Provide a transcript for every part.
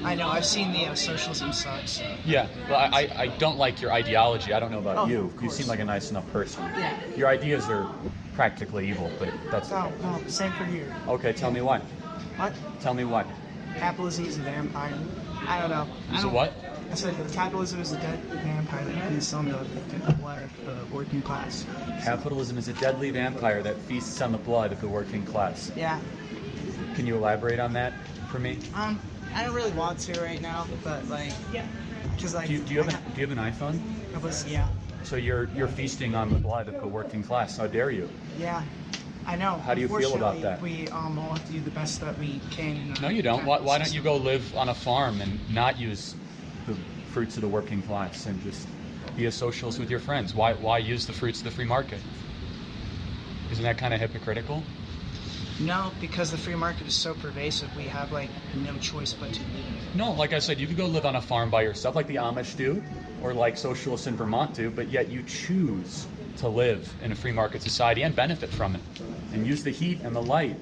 I know, I've seen the Socialism sucks. So. Yeah, well, I don't like your ideology. I don't know about you. You seem like a nice enough person. Yeah. Your ideas are practically evil, but that's Oh, no, same for you. okay. Tell me why. What? Tell me why. Capitalism is a vampire. I don't know. Is it what? I said capitalism is a dead vampire that feasts on the blood of the working class. Capitalism is a deadly vampire that feasts on the blood of the working class. Yeah. Can you elaborate on that for me? I don't really want to right now, but because Do you have an iPhone? Yeah. So you're feasting on the blood of the working class. How dare you? Yeah. I know. How do you feel about that? We all have to do the best that we can. No, you don't. Why don't you go live on a farm and not use the fruits of the working class and just be a socialist with your friends? Why use the fruits of the free market? Isn't that kind of hypocritical? No, because the free market is so pervasive, we have no choice but to. No, like I said, you could go live on a farm by yourself, like the Amish do, or like socialists in Vermont do, but yet you choose to live in a free market society and benefit from it, and use the heat and the light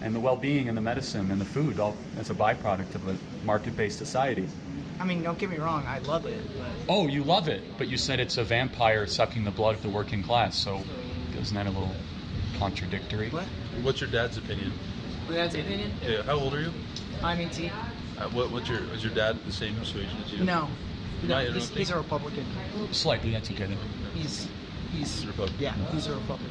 and the well-being and the medicine and the food all as a byproduct of a market-based society. I mean, don't get me wrong, I love it. But... Oh, you love it, but you said it's a vampire sucking the blood of the working class, so isn't that a little contradictory? What? What's your dad's opinion? My dad's opinion? Yeah, how old are you? I'm 18. Is your dad the same persuasion as you? No. No, He's a Republican. Slightly, that's okay then. He's Republican. Yeah, he's a Republican.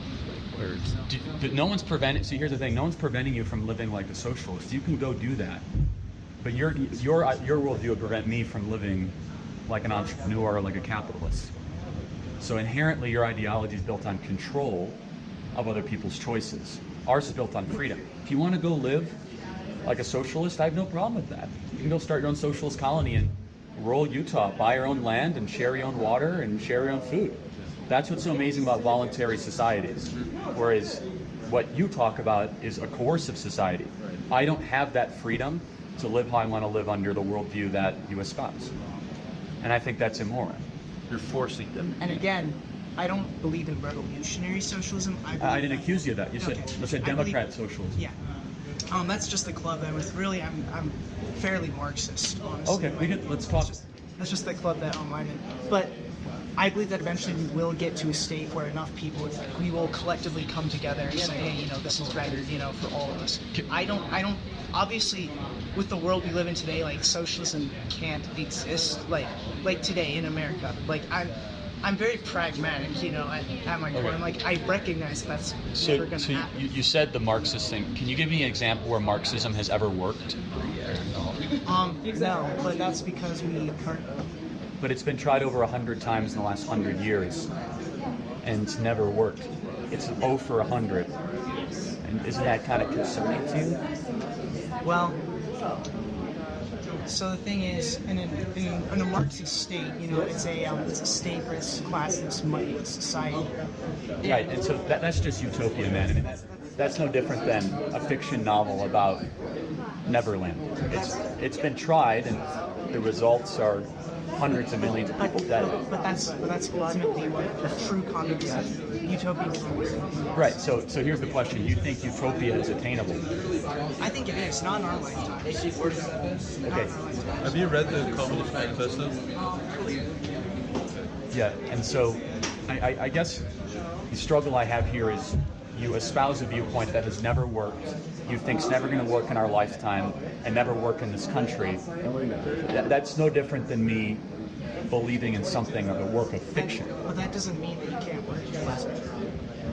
But no one's preventing. See, here's the thing: no one's preventing you from living like a socialist. You can go do that, but your worldview would prevent me from living like an entrepreneur or like a capitalist. So inherently, your ideology is built on control of other people's choices. Ours is built on freedom. If you want to go live like a socialist, I have no problem with that. You can go start your own socialist colony in rural Utah, buy your own land and share your own water and share your own food. That's what's so amazing about voluntary societies. Whereas what you talk about is a coercive society. I don't have that freedom to live how I want to live under the worldview that you espouse. And I think that's immoral. You're forcing them. And again, I don't believe in revolutionary socialism. I didn't accuse you of that. You said Democrat socialism. Yeah. That's just the club I'm with. Really, I'm fairly Marxist, honestly. Okay, let's talk. That's just the club that I'm in. But I believe that eventually we will get to a state where enough people, we will collectively come together and say, hey, this is better, for all of us. I don't. Obviously, with the world we live in today, socialism can't exist, like today in America. I'm very pragmatic, at my core. Okay. I recognize that's never going to happen. You said the Marxist thing. Can you give me an example where Marxism has ever worked? No, but that's because we currently... But it's been tried over 100 times in the last 100 years, and it's never worked. It's 0 for 100. And isn't that kind of concerning to you? Well, so the thing is, in a Marxist state, it's a stateless, classless, money-less society. Right, and so that's just Utopian, man. I mean, that's no different than a fiction novel about Neverland. It's been tried, and the results are hundreds of millions of people dead. But that's ultimately what the true context of utopian is. Right. So here's the question: do you think utopia is attainable? I think it is, not in our lifetime. Okay. Have you read the Communist Manifesto? Yeah. And so, I guess the struggle I have here is you espouse a viewpoint that has never worked. You think it's never going to work in our lifetime and never work in this country. That's no different than me believing in something of a work of fiction. But that doesn't mean that you can't work towards it.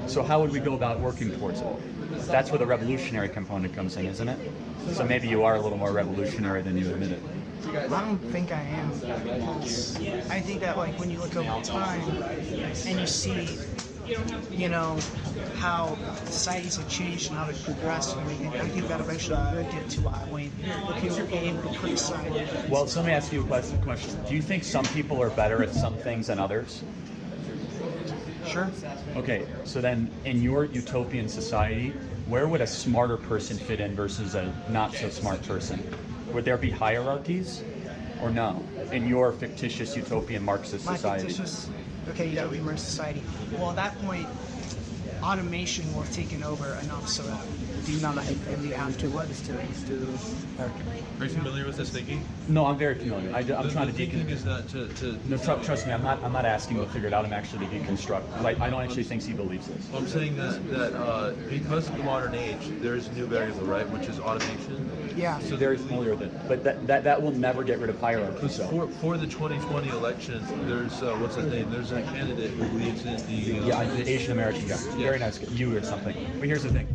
So how would we go about working towards it? That's where the revolutionary component comes in, isn't it? So maybe you are a little more revolutionary than you admitted. I don't think I am. I think that when you look over time and you see how societies have changed and how they've progressed and everything, I think that eventually we'll get to a point where people will be able to criticize. Well, so let me ask you a question. Do you think some people are better at some things than others? Sure. Okay, so then in your utopian society, where would a smarter person fit in versus a not so smart person? Would there be hierarchies or no in your fictitious utopian Marxist society? Okay, Marxist society. Well, at that point, automation will have taken over enough so that Do you not like it? You have to what? Are you familiar with this thinking? No, I'm very familiar. I'm The trying to thinking is that to No, trust me. I'm not asking to figure it out. I'm actually to deconstruct. Like, I don't actually think he believes this. I'm saying that because of the modern age, there is a new variable, right, which is automation. Yeah. So very familiar with it, but that will never get rid of hierarchy. So. For the 2020 elections, there's what's his name? There's a candidate who believes in the Yeah, the Asian American guy. Very nice guy. You or something. But here's the thing.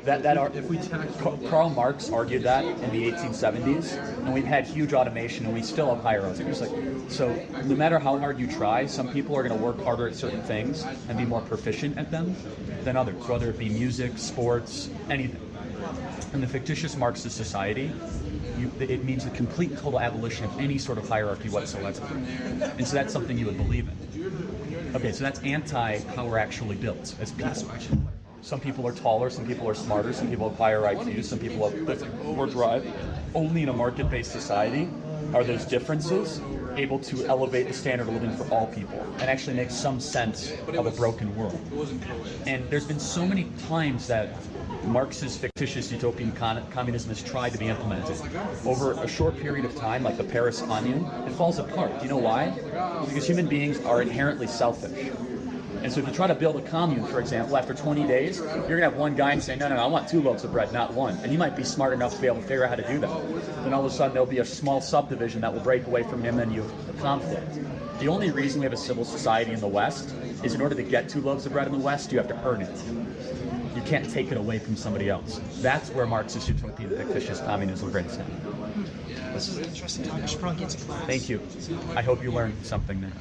if we tackle Karl Marx argued that in the 1870s, and we've had huge automation, and we still have hierarchy. It's like, so no matter how hard you try, some people are going to work harder at certain things and be more proficient at them than others, whether it be music, sports, anything. In the fictitious Marxist society, it means the complete and total abolition of any sort of hierarchy whatsoever. And so that's something you would believe in. Okay, so that's anti how we're actually built as people. Some people are taller, some people are smarter, some people have higher IQs, some people have more drive. Only in a market-based society are those differences able to elevate the standard of living for all people and actually make some sense of a broken world. And there's been so many times that Marxist fictitious utopian communism has tried to be implemented. Over a short period of time, like the Paris Commune, it falls apart. Do you know why? Because human beings are inherently selfish. And so if you try to build a commune, for example, after 20 days, you're going to have one guy saying, no, I want 2 loaves of bread, not 1. And he might be smart enough to be able to figure out how to do that. Then all of a sudden there'll be a small subdivision that will break away from him and you have a conflict. The only reason we have a civil society in the West is in order to get 2 loaves of bread in the West, you have to earn it. You can't take it away from somebody else. That's where Marxist utopian fictitious communism breaks in. This is an interesting topic. Sprung into class. Thank you. I hope you learned something there.